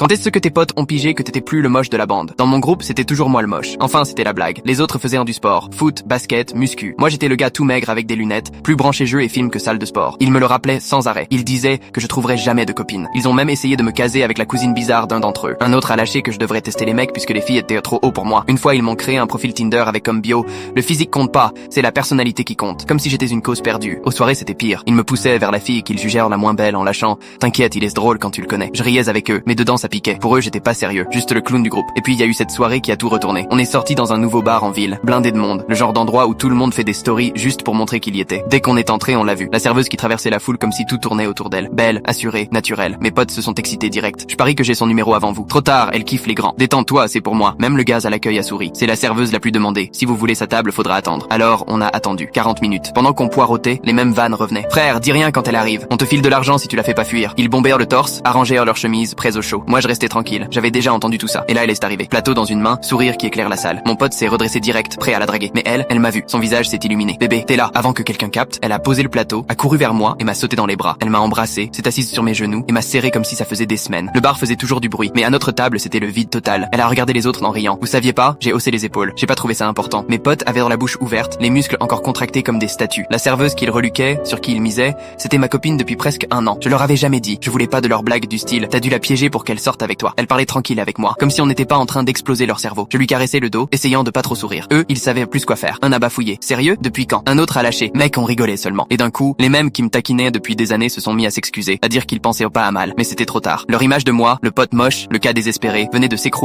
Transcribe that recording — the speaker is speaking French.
Quand est-ce que tes potes ont pigé que t'étais plus le moche de la bande? Dans mon groupe, c'était toujours moi le moche. Enfin, c'était la blague. Les autres faisaient du sport. Foot, basket, muscu. Moi, j'étais le gars tout maigre avec des lunettes, plus branché jeux et films que salle de sport. Ils me le rappelaient sans arrêt. Ils disaient que je trouverais jamais de copine. Ils ont même essayé de me caser avec la cousine bizarre d'un d'entre eux. Un autre a lâché que je devrais tester les mecs puisque les filles étaient trop haut pour moi. Une fois, ils m'ont créé un profil Tinder avec comme bio: le physique compte pas, c'est la personnalité qui compte. Comme si j'étais une cause perdue. Aux soirées, c'était pire. Ils me poussaient vers la fille qu'ils jugèrent la moins belle en lâchant: t'inquiète, il est drôle quand tu le connais. Je riais avec eux, mais dedans ça piquait. Pour eux, j'étais pas sérieux, juste le clown du groupe. Et puis il y a eu cette soirée qui a tout retourné. On est sorti dans un nouveau bar en ville, blindé de monde, le genre d'endroit où tout le monde fait des stories juste pour montrer qu'il y était. Dès qu'on est entré, on l'a vu. La serveuse qui traversait la foule comme si tout tournait autour d'elle. Belle, assurée, naturelle. Mes potes se sont excités direct. Je parie que j'ai son numéro avant vous. Trop tard, elle kiffe les grands. Détends-toi, c'est pour moi. Même le gaz à l'accueil a souri. C'est la serveuse la plus demandée. Si vous voulez sa table, faudra attendre. Alors, on a attendu 40 minutes. Pendant qu'on poireautait, les mêmes vannes revenaient. Frère, dis rien quand elle arrive. On te file de l'argent si tu la fais pas fuir. Ils bombèrent le torse, arrangèrent leur chemise, prêts au chaud. Moi, je restais tranquille. J'avais déjà entendu tout ça. Et là, elle est arrivée. Plateau dans une main, sourire qui éclaire la salle. Mon pote s'est redressé direct, prêt à la draguer. Mais elle m'a vu. Son visage s'est illuminé. Bébé, t'es là. Avant que quelqu'un capte, elle a posé le plateau, a couru vers moi et m'a sauté dans les bras. Elle m'a embrassé, s'est assise sur mes genoux et m'a serré comme si ça faisait des semaines. Le bar faisait toujours du bruit, mais à notre table, c'était le vide total. Elle a regardé les autres en riant. Vous saviez pas? J'ai haussé les épaules. J'ai pas trouvé ça important. Mes potes avaient la bouche ouverte, les muscles encore contractés comme des statues. La serveuse qu'ils reluquaient, sur qui ils misaient, c'était ma copine depuis presque 1 an. Je leur avais jamais dit. Je voulais pas de leurs blagues du style: t'as dû la piéger pour qu'elle sorte avec toi. Elle parlait tranquille avec moi, comme si on n'était pas en train d'exploser leur cerveau. Je lui caressais le dos, essayant de pas trop sourire. Eux, ils savaient plus quoi faire. Un a bafouillé. Sérieux? Depuis quand? Un autre a lâché. Mec, on rigolait seulement. Et d'un coup, les mêmes qui me taquinaient depuis des années se sont mis à s'excuser, à dire qu'ils pensaient pas à mal. Mais c'était trop tard. Leur image de moi, le pote moche, le cas désespéré, venait de s'écrouler.